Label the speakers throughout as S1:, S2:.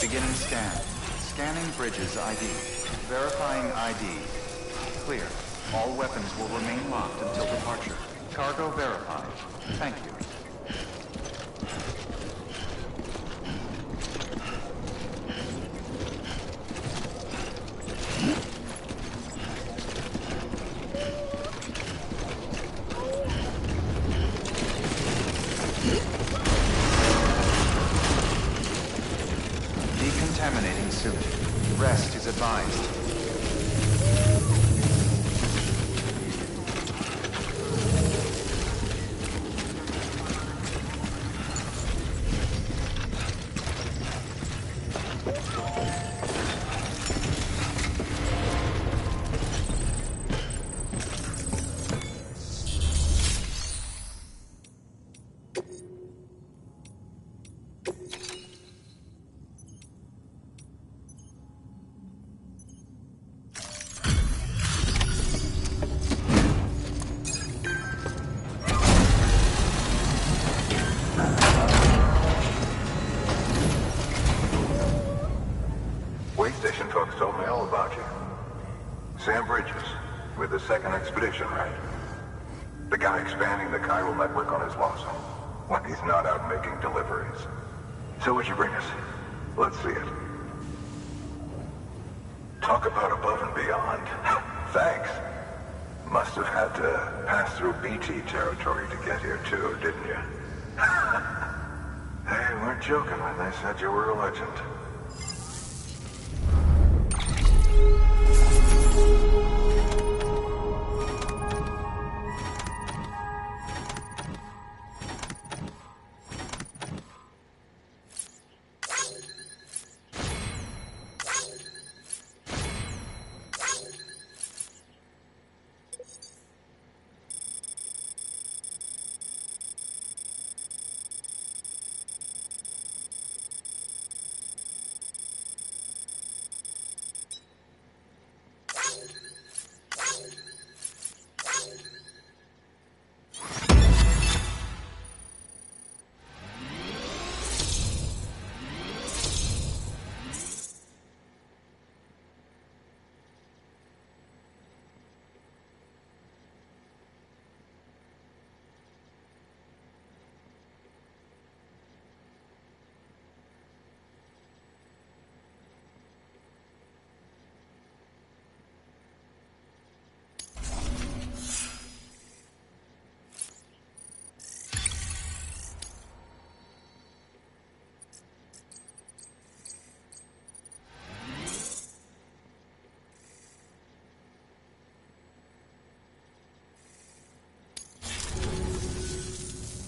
S1: Beginning scan. Scanning bridges ID. Verifying ID. Clear. All weapons will remain locked until departure. Cargo verified. Thank you. Decontaminating soon. Rest is advised.
S2: Second expedition, right? The guy expanding the chiral network on his lonesome when he's not out making deliveries. So what'd you bring us? Let's see it. Talk about above and beyond. Thanks. Must have had to pass through BT territory to get here too, didn't you? They weren't joking when they said you were a legend.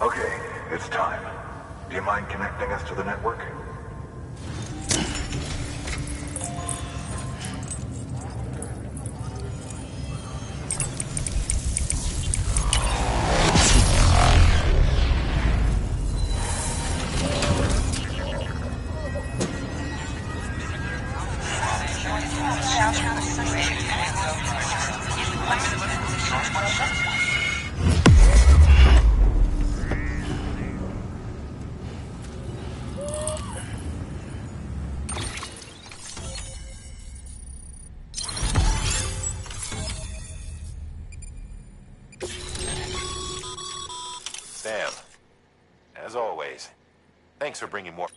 S2: Okay, it's time. Do you mind connecting us to the network?
S3: Sam, as always, thanks for bringing more.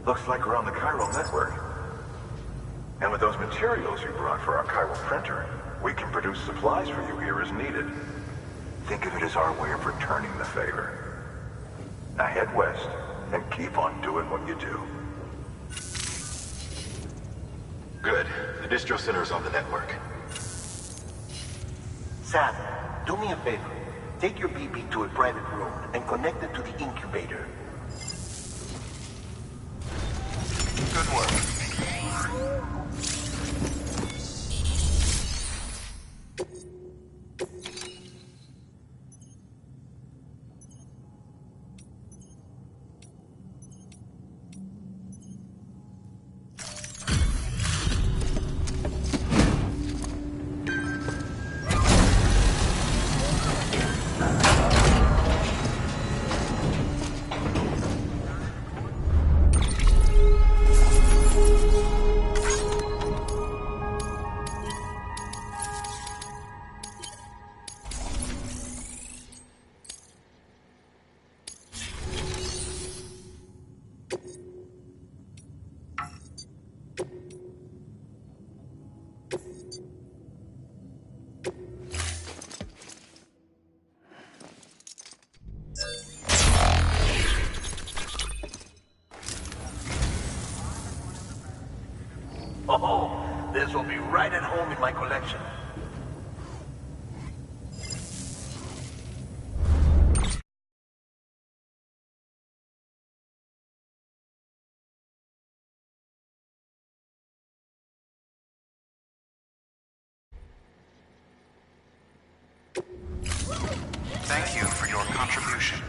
S2: Looks like we're on the chiral network. And with those materials you brought for our chiral printer, we can produce supplies for you here as needed. Think of it as our way of returning the favor. Now head west and keep on doing what you do.
S3: Good. The distro center is on the network.
S4: Sam, do me a favor. Take your BB to a private room and connect it to the incubator.
S3: Good work.
S4: right at home in my collection.
S1: Thank you for your contribution.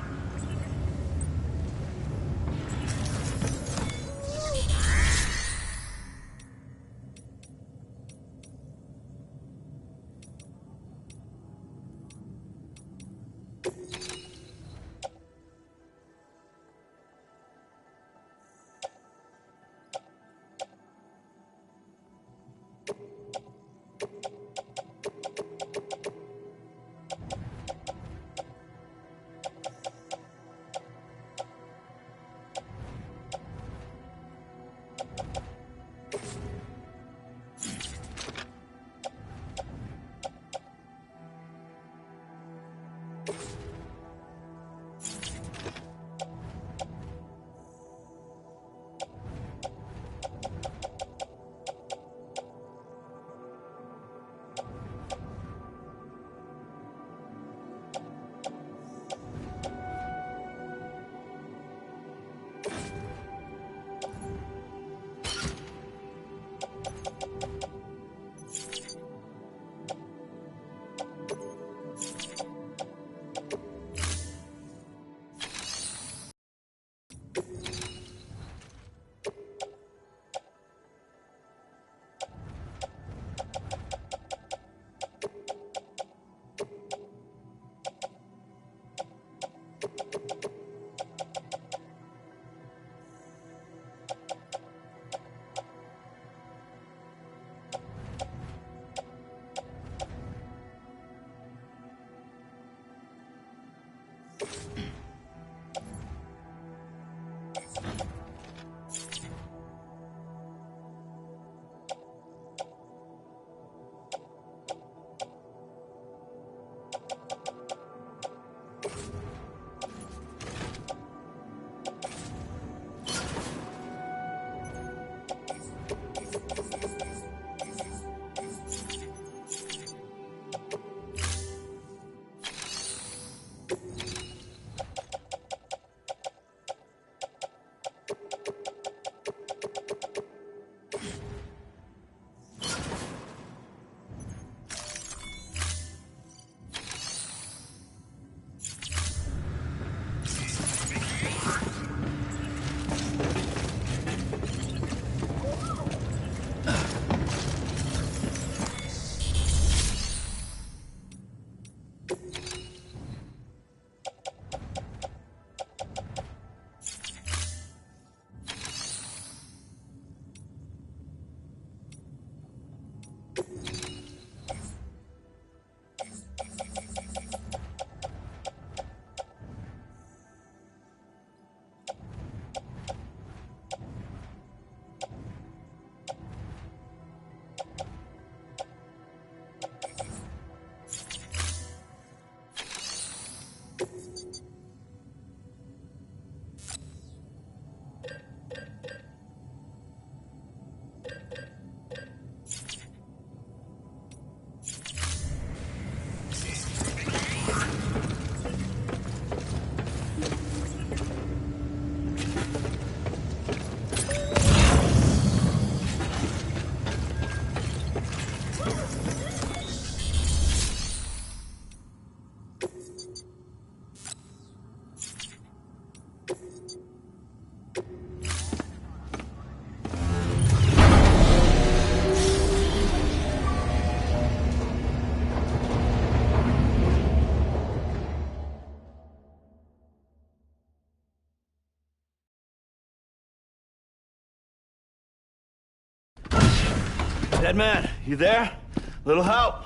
S5: Dead man, you there? Little help?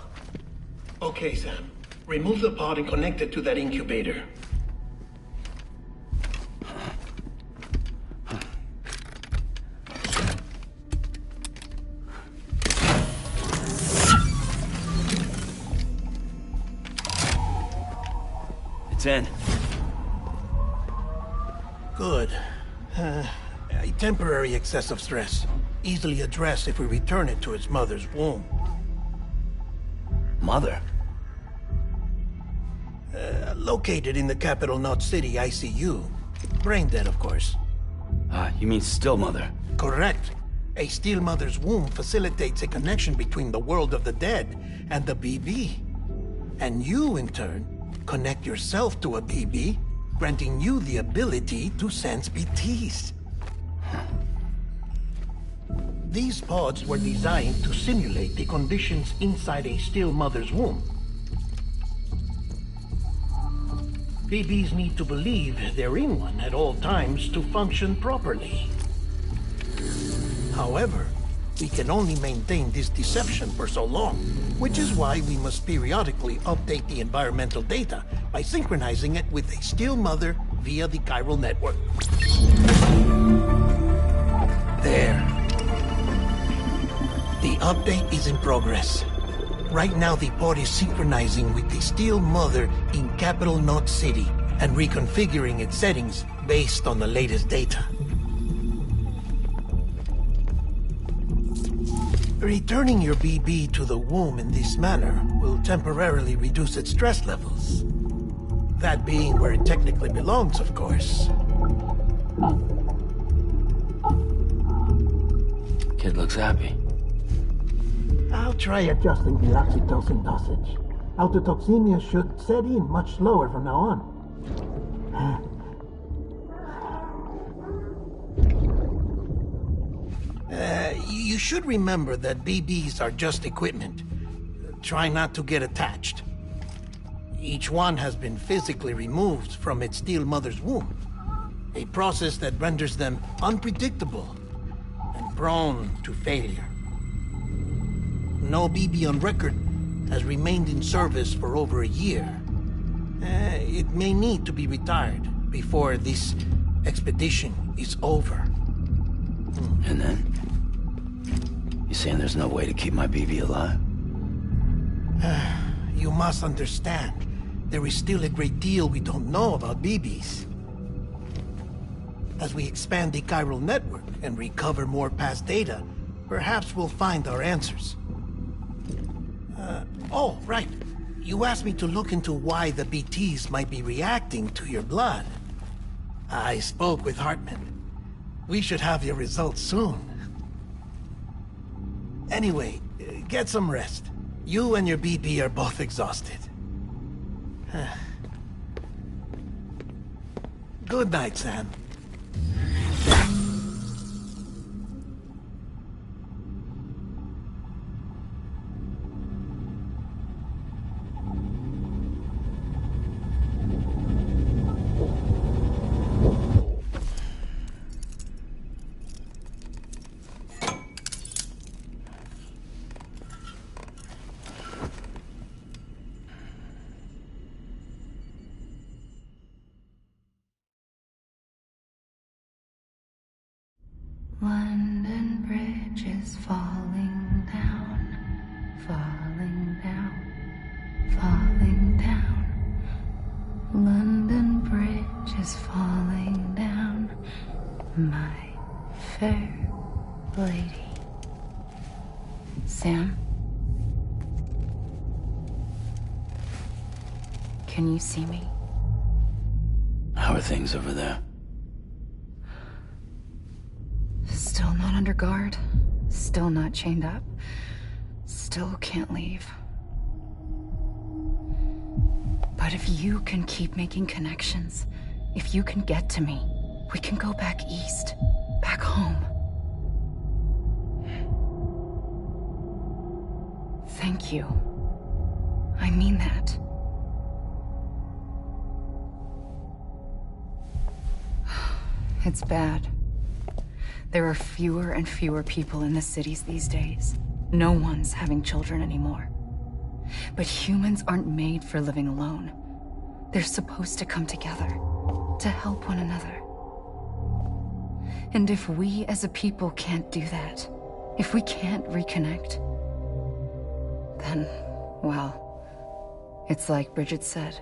S4: Okay, Sam. Remove the pod and connect it to that incubator.
S5: It's in.
S4: Good. A temporary excess of stress. easily addressed if we return it to its mother's womb.
S5: Mother?
S4: Located in the capital Knot City ICU. Brain dead, of course.
S5: You mean still mother?
S4: Correct. A still mother's womb facilitates a connection between the world of the dead and the BB. And you, in turn, connect yourself to a BB, granting you the ability to sense BTs. These pods were designed to simulate the conditions inside a still mother's womb. BBs need to believe they're in one at all times to function properly. However, we can only maintain this deception for so long, which is why we must periodically update the environmental data by synchronizing it with a still mother via the chiral network. There. The update is in progress. Right now, the pod is synchronizing with the Steel Mother in Capital Knot City and reconfiguring its settings based on the latest data. Returning your BB to the womb in this manner will temporarily reduce its stress levels. That being where it technically belongs, of course.
S5: Kid looks happy.
S4: I'll try adjusting the oxytocin dosage. Autotoxemia should set in much slower from now on. You should remember that BBs are just equipment. Try not to get attached. Each one has been physically removed from its steel mother's womb. A process that renders them unpredictable and prone to failure. No BB on record has remained in service for over a year. It may need to be retired before this expedition is over.
S5: And then? You saying there's no way to keep my BB alive?
S4: You must understand, there is still a great deal we don't know about BBs. As we expand the chiral network and recover more past data, perhaps we'll find our answers. Oh, right. You asked me to look into why the BTs might be reacting to your blood. I spoke with Hartman. We should have your results soon. Anyway, get some rest. You and your BB are both exhausted. Good night, Sam.
S6: London Bridge is falling down, falling down, falling down. London Bridge is falling down, my fair lady. Sam? Can you see me?
S5: How are things over there?
S6: Still not under guard, still not chained up, still can't leave. But if you can keep making connections, if you can get to me, we can go back east, back home. Thank you. I mean that. It's bad. There are fewer and fewer people in the cities these days. No one's having children anymore. But humans aren't made for living alone. They're supposed to come together, to help one another. And if we as a people can't do that, if we can't reconnect, then, well, it's like Bridget said,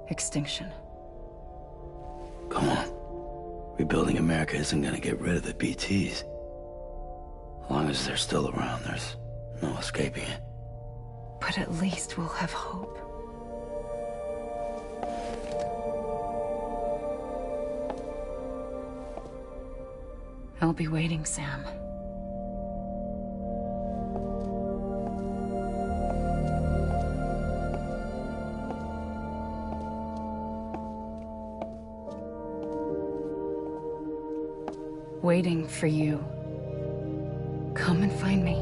S6: extinction.
S5: Come on. Rebuilding America isn't gonna get rid of the BTs. As long as they're still around, there's no escaping it.
S6: But at least we'll have hope. I'll be waiting, Sam. Waiting for you. Come and find me.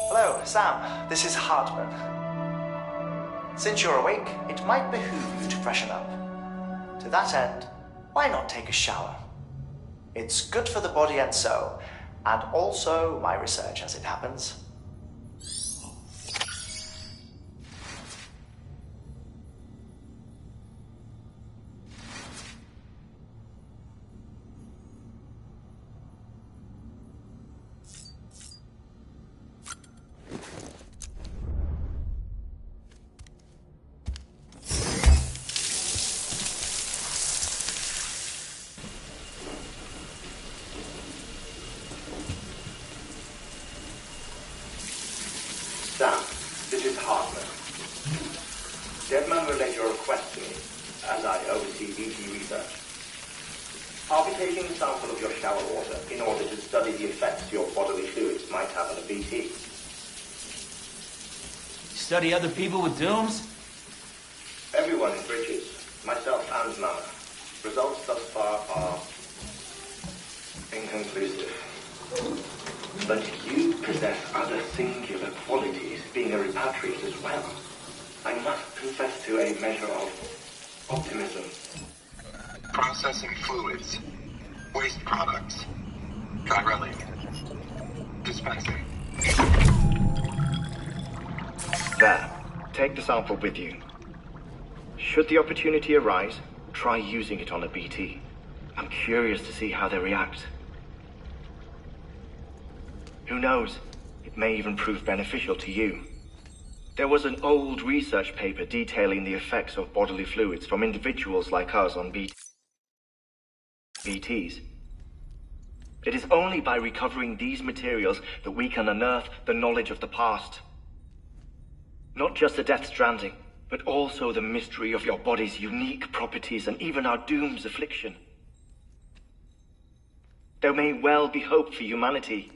S7: Hello, Sam. This is Hartman. Since you're awake, it might behoove you to freshen up. To that end, why not take a shower? It's good for the body and soul, and also my research as it happens.
S8: Sam, this is Hartman. Deadman relayed your request to me, as I oversee BT research. I'll be taking a sample of your shower water in order to study the effects your bodily fluids might have on a BT.
S9: Study other people with dooms?
S8: Everyone in Bridges, myself and Nana. Results thus far are inconclusive. But you possess other singular qualities, being a repatriate as well. I must confess to a measure of optimism.
S3: Processing fluids. Waste products. Chiralic. Dispensing.
S8: There. Take the sample with you. Should the opportunity arise, try using it on a BT. I'm curious to see how they react. Who knows? It may even prove beneficial to you. There was an old research paper detailing the effects of bodily fluids from individuals like us on BTs. It is only by recovering these materials that we can unearth the knowledge of the past. Not just the Death Stranding, but also the mystery of your body's unique properties and even our doom's affliction. There may well be hope for humanity.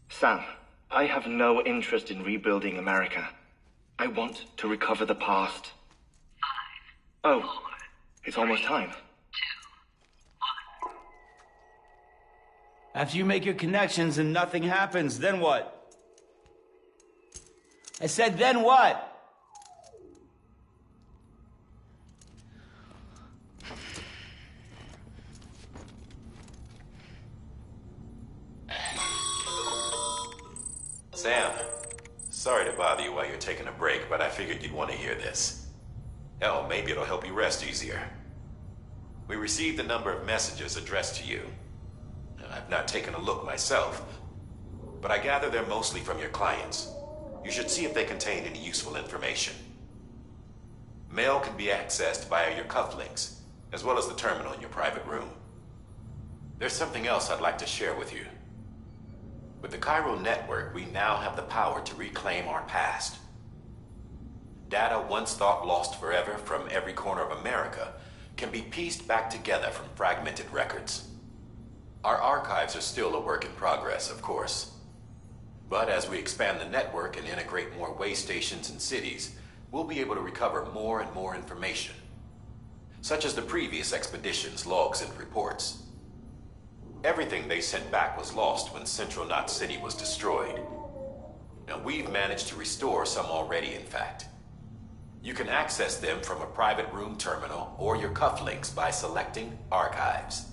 S8: Sam, I have no interest in rebuilding America. I want to recover the past. 5, 4, oh, it's almost time.
S9: 2, 1. After you make your connections and nothing happens, then what? I said, then what?
S3: Sam, sorry to bother you while you're taking a break, but I figured you'd want to hear this. Hell, maybe it'll help you rest easier. We received a number of messages addressed to you. I've not taken a look myself, but I gather they're mostly from your clients. You should see if they contain any useful information. Mail can be accessed via your cufflinks, as well as the terminal in your private room. There's something else I'd like to share with you. With the Chiral network, we now have the power to reclaim our past. Data once thought lost forever from every corner of America can be pieced back together from fragmented records. Our archives are still a work in progress, of course. But as we expand the network and integrate more way stations and cities, we'll be able to recover more and more information, such as the previous expedition's logs and reports. Everything they sent back was lost when Central Knot City was destroyed. Now, we've managed to restore some already, in fact. You can access them from a private room terminal or your cufflinks by selecting Archives.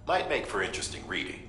S3: Might make for interesting reading.